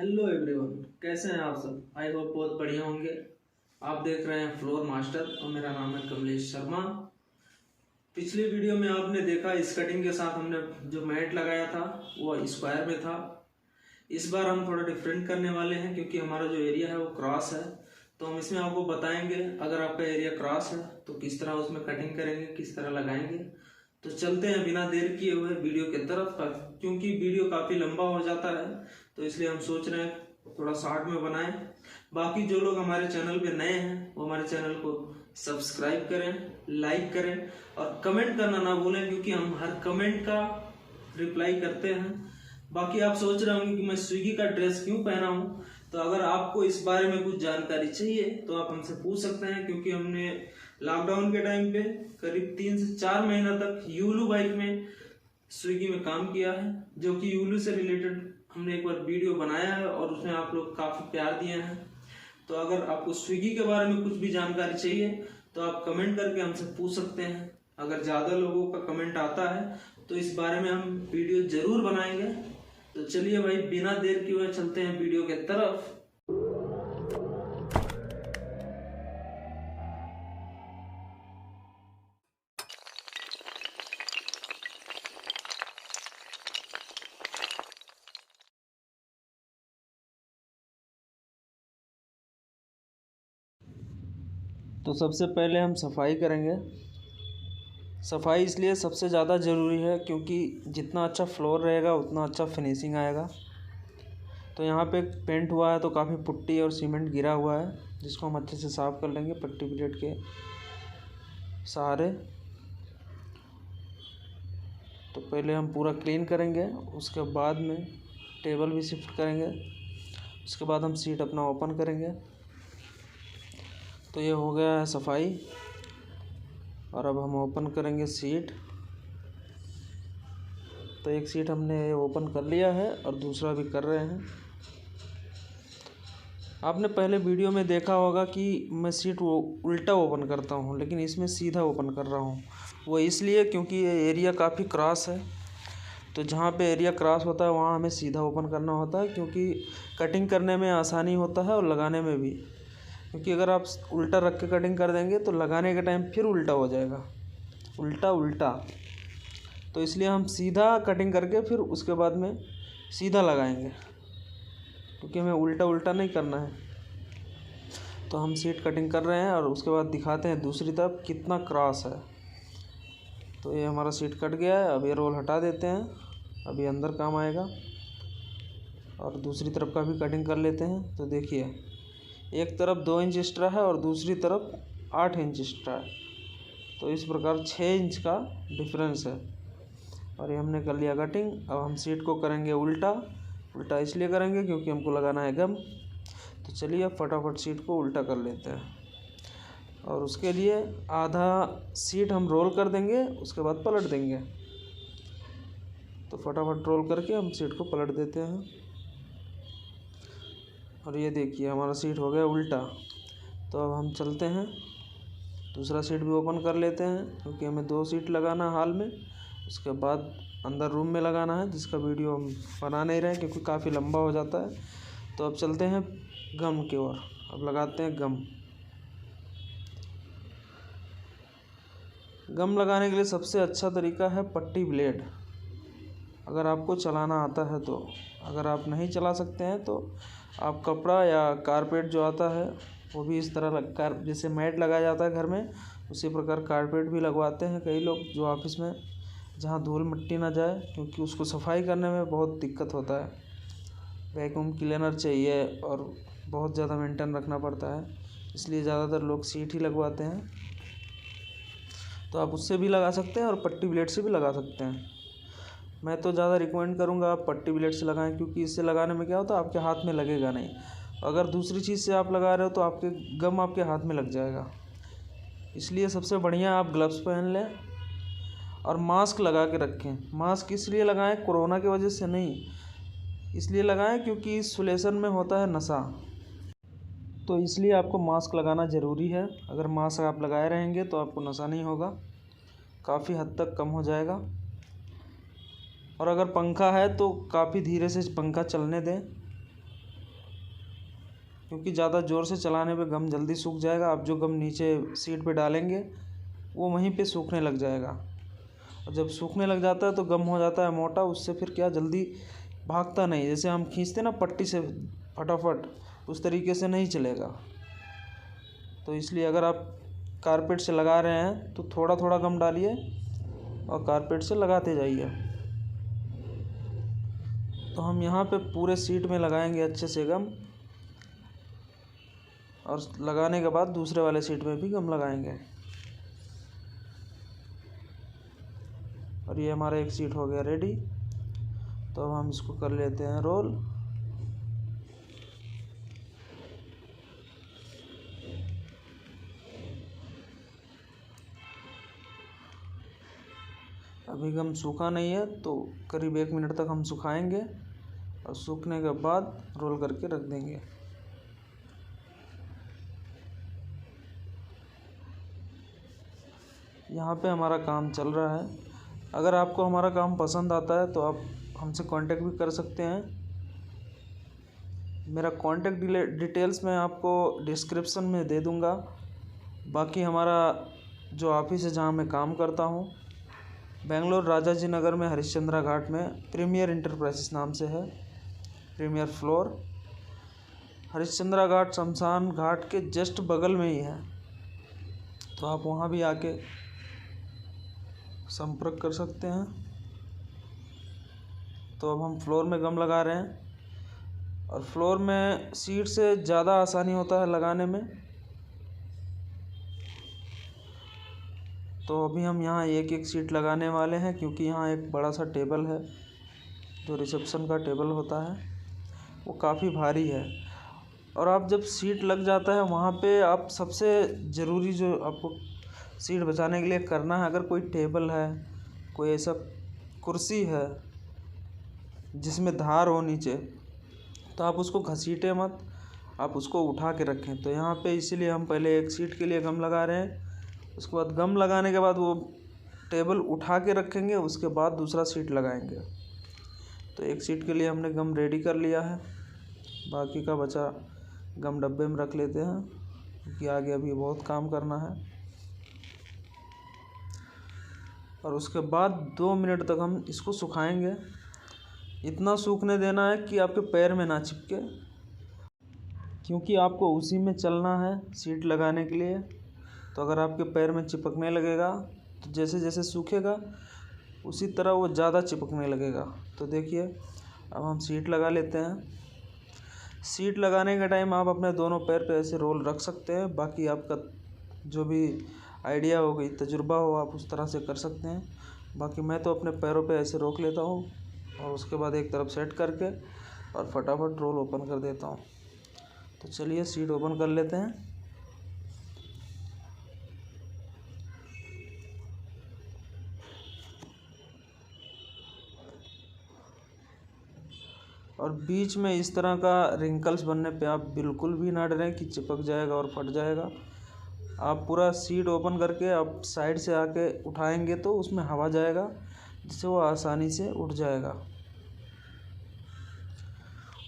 Hello everyone, कैसे हैं आप सब। आई होप बहुत बढ़िया होंगे। आप देख रहे हैं फ्लोर मास्टर और मेरा नाम है कमलेश शर्मा। पिछली वीडियो में आपने देखा इस कटिंग के साथ हमने जो मैट लगाया था वो स्क्वायर में था। इस बार हम थोड़ा डिफरेंट करने वाले हैं क्योंकि हमारा जो एरिया है वो क्रॉस है। तो हम इसमें आपको बताएंगे अगर आपका एरिया क्रॉस है तो किस तरह उसमें कटिंग करेंगे, किस तरह लगाएंगे। तो चलते हैं बिना देर किए हुए वीडियो की तरफ, क्योंकि वीडियो काफ़ी लंबा हो जाता है तो इसलिए हम सोच रहे हैं थोड़ा शॉर्ट में बनाएं। बाकी जो लोग हमारे चैनल पे नए हैं वो हमारे चैनल को सब्सक्राइब करें, लाइक करें और कमेंट करना ना भूलें, क्योंकि हम हर कमेंट का रिप्लाई करते हैं। बाकी आप सोच रहे होंगे कि मैं स्विगी का ड्रेस क्यों पहना हूँ, तो अगर आपको इस बारे में कुछ जानकारी चाहिए तो आप हमसे पूछ सकते हैं, क्योंकि हमने लॉकडाउन के टाइम पे करीब 3 से 4 महीना तक यूलू बाइक में स्विगी में काम किया है, जो कि यूलू से रिलेटेड हमने एक बार वीडियो बनाया है और उसमें आप लोग काफ़ी प्यार दिए हैं। तो अगर आपको स्विगी के बारे में कुछ भी जानकारी चाहिए तो आप कमेंट करके हमसे पूछ सकते हैं। अगर ज़्यादा लोगों का कमेंट आता है तो इस बारे में हम वीडियो ज़रूर बनाएंगे। तो चलिए भाई, बिना देर किए हुए चलते हैं वीडियो के तरफ। तो सबसे पहले हम सफाई करेंगे। सफाई इसलिए सबसे ज़्यादा ज़रूरी है क्योंकि जितना अच्छा फ्लोर रहेगा उतना अच्छा फिनिशिंग आएगा। तो यहाँ पे पेंट हुआ है तो काफ़ी पुट्टी और सीमेंट गिरा हुआ है, जिसको हम अच्छे से साफ़ कर लेंगे पट्टी प्लेट के सहारे। तो पहले हम पूरा क्लीन करेंगे, उसके बाद में टेबल भी शिफ्ट करेंगे, उसके बाद हम सीट अपना ओपन करेंगे। तो ये हो गया है सफाई, और अब हम ओपन करेंगे सीट। तो एक सीट हमने ओपन कर लिया है और दूसरा भी कर रहे हैं। आपने पहले वीडियो में देखा होगा कि मैं सीट वो उल्टा ओपन करता हूँ, लेकिन इसमें सीधा ओपन कर रहा हूँ। वो इसलिए क्योंकि ये एरिया काफ़ी क्रॉस है, तो जहाँ पे एरिया क्रॉस होता है वहाँ हमें सीधा ओपन करना होता है, क्योंकि कटिंग करने में आसानी होता है और लगाने में भी। क्योंकि अगर आप उल्टा रख के कटिंग कर देंगे तो लगाने के टाइम फिर उल्टा हो जाएगा, उल्टा उल्टा। तो इसलिए हम सीधा कटिंग करके फिर उसके बाद में सीधा लगाएंगे, क्योंकि हमें उल्टा उल्टा नहीं करना है। तो हम सीट कटिंग कर रहे हैं और उसके बाद दिखाते हैं दूसरी तरफ कितना क्रॉस है। तो ये हमारा सीट कट गया है। अब ये रोल हटा देते हैं, अभी अंदर काम आएगा। और दूसरी तरफ का भी कटिंग कर लेते हैं। तो देखिए, एक तरफ 2 इंच एक्स्ट्रा है और दूसरी तरफ 8 इंच एक्स्ट्रा है। तो इस प्रकार 6 इंच का डिफरेंस है। और ये हमने कर लिया कटिंग। अब हम सीट को करेंगे उल्टा। उल्टा इसलिए करेंगे क्योंकि हमको लगाना है गम। तो चलिए अब फटाफट सीट को उल्टा कर लेते हैं। और उसके लिए आधा सीट हम रोल कर देंगे, उसके बाद पलट देंगे। तो फटाफट रोल करके हम सीट को पलट देते हैं। और ये देखिए हमारा सीट हो गया उल्टा। तो अब हम चलते हैं, दूसरा सीट भी ओपन कर लेते हैं, क्योंकि हमें 2 सीट लगाना हाल में। उसके बाद अंदर रूम में लगाना है, जिसका वीडियो हम बना नहीं रहे क्योंकि काफ़ी लंबा हो जाता है। तो अब चलते हैं गम की ओर। अब लगाते हैं गम। गम लगाने के लिए सबसे अच्छा तरीका है पट्टी ब्लेड, अगर आपको चलाना आता है तो। अगर आप नहीं चला सकते हैं तो आप कपड़ा या कारपेट जो आता है वो भी इस तरह जैसे मैट लगाया जाता है घर में, उसी प्रकार कारपेट भी लगवाते हैं कई लोग, जो ऑफिस में जहाँ धूल मिट्टी ना जाए, क्योंकि उसको सफाई करने में बहुत दिक्कत होता है। वैक्यूम क्लीनर चाहिए और बहुत ज़्यादा मेंटेन रखना पड़ता है, इसलिए ज़्यादातर लोग सीट ही लगवाते हैं। तो आप उससे भी लगा सकते हैं और पट्टी ब्लेड से भी लगा सकते हैं। मैं तो ज़्यादा रिकमेंड करूँगा आप पट्टी ब्लेड से लगाएं, क्योंकि इससे लगाने में क्या होता है, आपके हाथ में लगेगा नहीं। अगर दूसरी चीज़ से आप लगा रहे हो तो आपके गम आपके हाथ में लग जाएगा। इसलिए सबसे बढ़िया आप ग्लव्स पहन लें और मास्क लगा के रखें। मास्क इसलिए लगाएं, कोरोना की वजह से नहीं, इसलिए लगाएं क्योंकि इस सुलेशन में होता है नशा। तो इसलिए आपको मास्क लगाना ज़रूरी है। अगर मास्क आप लगाए रहेंगे तो आपको नशा नहीं होगा, काफ़ी हद तक कम हो जाएगा। और अगर पंखा है तो काफ़ी धीरे से पंखा चलने दें, क्योंकि ज़्यादा ज़ोर से चलाने पे गम जल्दी सूख जाएगा। आप जो गम नीचे सीट पे डालेंगे वो वहीं पे सूखने लग जाएगा, और जब सूखने लग जाता है तो गम हो जाता है मोटा, उससे फिर क्या जल्दी भागता नहीं। जैसे हम खींचते ना पट्टी से फटाफट, उस तरीके से नहीं चलेगा। तो इसलिए अगर आप कारपेट से लगा रहे हैं तो थोड़ा थोड़ा गम डालिए और कारपेट से लगाते जाइए। तो हम यहाँ पे पूरे सीट में लगाएंगे अच्छे से गम, और लगाने के बाद दूसरे वाले सीट में भी गम लगाएंगे। और ये हमारा एक सीट हो गया रेडी। तो अब हम इसको कर लेते हैं रोल। अभी गम सूखा नहीं है तो करीब 1 मिनट तक हम सुखाएंगे, और सूखने के बाद रोल करके रख देंगे। यहाँ पे हमारा काम चल रहा है। अगर आपको हमारा काम पसंद आता है तो आप हमसे कांटेक्ट भी कर सकते हैं। मेरा कांटेक्ट डिटेल्स मैं आपको डिस्क्रिप्शन में दे दूँगा। बाकी हमारा जो ऑफिस है जहाँ मैं काम करता हूँ, बेंगलोर राजाजी नगर में हरिश्चंद्रा घाट में प्रीमियर इंटरप्राइजेस नाम से है, प्रीमियर फ्लोर। हरिश्चंद्रा घाट शमशान घाट के जस्ट बगल में ही है, तो आप वहाँ भी आके संपर्क कर सकते हैं। तो अब हम फ्लोर में गम लगा रहे हैं, और फ्लोर में सीट से ज़्यादा आसानी होता है लगाने में। तो अभी हम यहाँ एक एक सीट लगाने वाले हैं, क्योंकि यहाँ एक बड़ा सा टेबल है जो रिसेप्शन का टेबल होता है, वो काफ़ी भारी है। और आप जब सीट लग जाता है वहाँ पे आप सबसे ज़रूरी जो आपको सीट बचाने के लिए करना है, अगर कोई टेबल है, कोई ऐसा कुर्सी है जिसमें धार हो नीचे, तो आप उसको घसीटे मत, आप उसको उठा के रखें। तो यहाँ पे इसीलिए हम पहले एक सीट के लिए गम लगा रहे हैं, उसके बाद गम लगाने के बाद वो टेबल उठा के रखेंगे, उसके बाद दूसरा सीट लगाएंगे। तो एक सीट के लिए हमने गम रेडी कर लिया है, बाकी का बचा गम डब्बे में रख लेते हैं, क्योंकि आगे अभी बहुत काम करना है। और उसके बाद 2 मिनट तक हम इसको सुखाएंगे। इतना सूखने देना है कि आपके पैर में ना चिपके, क्योंकि आपको उसी में चलना है सीट लगाने के लिए। तो अगर आपके पैर में चिपकने लगेगा तो जैसे जैसे सूखेगा उसी तरह वो ज़्यादा चिपकने लगेगा। तो देखिए अब हम सीट लगा लेते हैं। सीट लगाने के टाइम आप अपने दोनों पैर पे ऐसे रोल रख सकते हैं। बाकी आपका जो भी आइडिया हो, गई तजुर्बा हो, आप उस तरह से कर सकते हैं। बाकी मैं तो अपने पैरों पे ऐसे रोक लेता हूँ, और उसके बाद एक तरफ सेट करके और फटाफट रोल ओपन कर देता हूँ। तो चलिए सीट ओपन कर लेते हैं। और बीच में इस तरह का रिंकल्स बनने पे आप बिल्कुल भी ना डरें कि चिपक जाएगा और फट जाएगा। आप पूरा सीट ओपन करके आप साइड से आके उठाएंगे तो उसमें हवा जाएगा, जिससे वो आसानी से उठ जाएगा।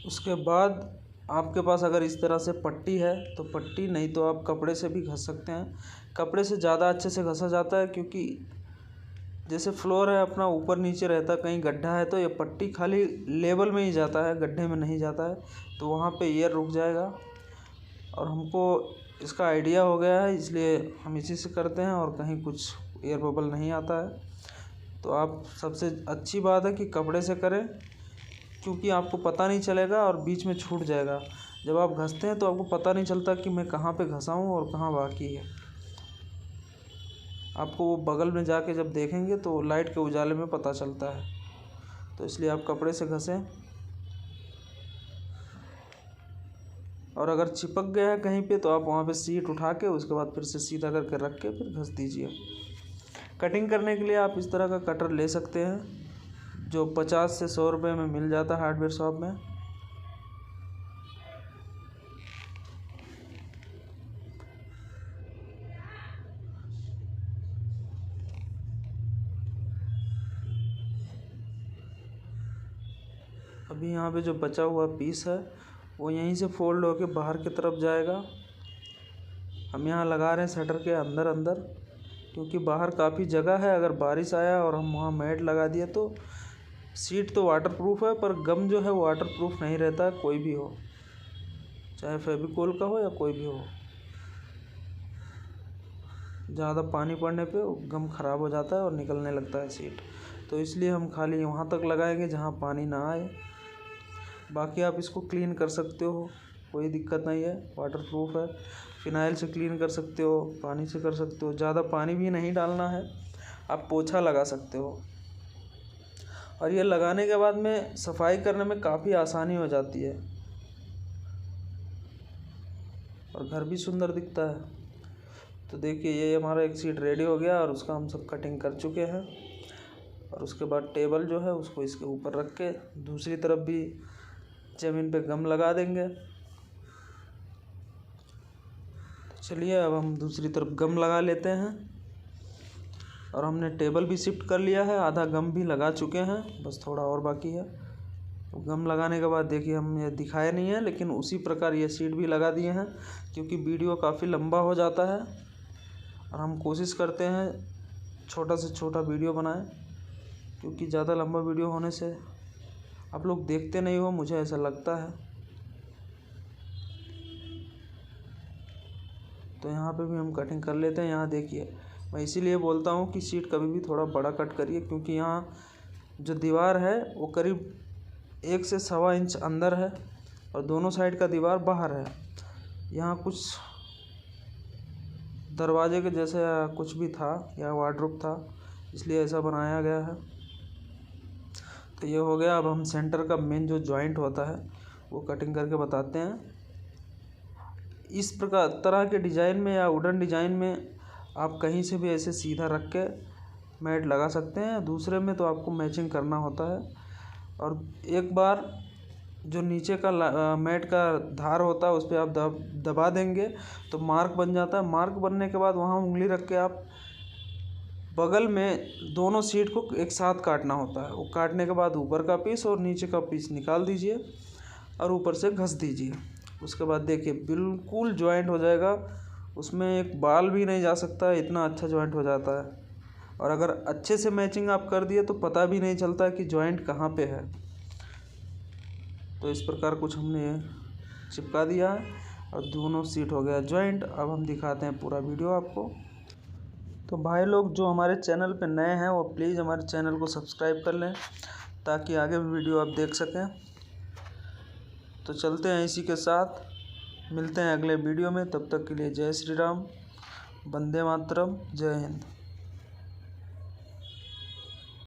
उसके बाद आपके पास अगर इस तरह से पट्टी है तो पट्टी, नहीं तो आप कपड़े से भी घस सकते हैं। कपड़े से ज़्यादा अच्छे से घसा जाता है, क्योंकि जैसे फ्लोर है अपना ऊपर नीचे रहता है, कहीं गड्ढा है तो ये पट्टी खाली लेवल में ही जाता है, गड्ढे में नहीं जाता है, तो वहाँ पे एयर रुक जाएगा। और हमको इसका आइडिया हो गया है, इसलिए हम इसी से करते हैं, और कहीं कुछ एयर बबल नहीं आता है। तो आप सबसे अच्छी बात है कि कपड़े से करें, क्योंकि आपको पता नहीं चलेगा और बीच में छूट जाएगा। जब आप घसते हैं तो आपको पता नहीं चलता कि मैं कहाँ पे घसा हूँ और कहाँ बाकी है। आपको वो बगल में जाके जब देखेंगे तो लाइट के उजाले में पता चलता है। तो इसलिए आप कपड़े से घसें। और अगर चिपक गया है कहीं पे तो आप वहाँ पे सीट उठा के उसके बाद फिर से सीधा करके रख के फिर घस दीजिए। कटिंग करने के लिए आप इस तरह का कटर ले सकते हैं, जो 50 से 100 रुपये में मिल जाता है हार्डवेयर शॉप में। अभी यहाँ पे जो बचा हुआ पीस है वो यहीं से फोल्ड होके बाहर की तरफ जाएगा। हम यहाँ लगा रहे हैं शटर के अंदर अंदर, क्योंकि बाहर काफ़ी जगह है। अगर बारिश आया और हम वहाँ मैट लगा दिए तो सीट तो वाटरप्रूफ है, पर गम जो है वो वाटरप्रूफ नहीं रहता है, कोई भी हो, चाहे फेविकोल का हो या कोई भी हो। ज़्यादा पानी पड़ने पे गम ख़राब हो जाता है और निकलने लगता है सीट। तो इसलिए हम खाली वहाँ तक लगाएंगे जहाँ पानी ना आए। बाकी आप इसको क्लीन कर सकते हो, कोई दिक्कत नहीं है, वाटरप्रूफ है। फिनाइल से क्लीन कर सकते हो, पानी से कर सकते हो, ज़्यादा पानी भी नहीं डालना है। आप पोछा लगा सकते हो और ये लगाने के बाद में सफाई करने में काफ़ी आसानी हो जाती है और घर भी सुंदर दिखता है। तो देखिए ये हमारा एक सीट रेडी हो गया और उसका हम सब कटिंग कर चुके हैं। और उसके बाद टेबल जो है उसको इसके ऊपर रख के दूसरी तरफ भी ज़मीन पे गम लगा देंगे। चलिए अब हम दूसरी तरफ गम लगा लेते हैं। और हमने टेबल भी शिफ्ट कर लिया है, आधा गम भी लगा चुके हैं, बस थोड़ा और बाकी है। तो गम लगाने के बाद देखिए हम ये दिखाए नहीं है, लेकिन उसी प्रकार ये सीट भी लगा दिए हैं, क्योंकि वीडियो काफ़ी लंबा हो जाता है और हम कोशिश करते हैं छोटा से छोटा वीडियो बनाएं, क्योंकि ज़्यादा लंबा वीडियो होने से आप लोग देखते नहीं हो, मुझे ऐसा लगता है। तो यहाँ पे भी हम कटिंग कर लेते हैं। यहाँ देखिए मैं इसीलिए बोलता हूँ कि सीट कभी भी थोड़ा बड़ा कट करिए, क्योंकि यहाँ जो दीवार है वो करीब 1 से 1.25 इंच अंदर है और दोनों साइड का दीवार बाहर है। यहाँ कुछ दरवाजे के जैसे कुछ भी था या वार्डरोब था, इसलिए ऐसा बनाया गया है। तो ये हो गया। अब हम सेंटर का मेन जो जॉइंट होता है वो कटिंग करके बताते हैं। इस प्रकार तरह के डिज़ाइन में या वुडन डिज़ाइन में आप कहीं से भी ऐसे सीधा रख के मैट लगा सकते हैं। दूसरे में तो आपको मैचिंग करना होता है। और एक बार जो नीचे का मैट का धार होता है उस पर आप दबा देंगे तो मार्क बन जाता है। मार्क बनने के बाद वहाँ उंगली रख के आप बगल में दोनों सीट को एक साथ काटना होता है। वो काटने के बाद ऊपर का पीस और नीचे का पीस निकाल दीजिए और ऊपर से घस दीजिए। उसके बाद देखिए बिल्कुल जॉइंट हो जाएगा, उसमें एक बाल भी नहीं जा सकता, इतना अच्छा जॉइंट हो जाता है। और अगर अच्छे से मैचिंग आप कर दिए तो पता भी नहीं चलता कि जॉइंट कहाँ पे है। तो इस प्रकार कुछ हमने चिपका दिया है और दोनों सीट हो गया जॉइंट। अब हम दिखाते हैं पूरा वीडियो आपको। तो भाई लोग जो हमारे चैनल पे नए हैं वो प्लीज़ हमारे चैनल को सब्सक्राइब कर लें, ताकि आगे भी वीडियो आप देख सकें। तो चलते हैं इसी के साथ, मिलते हैं अगले वीडियो में। तब तक के लिए जय श्री राम, वंदे मातरम, जय हिंद।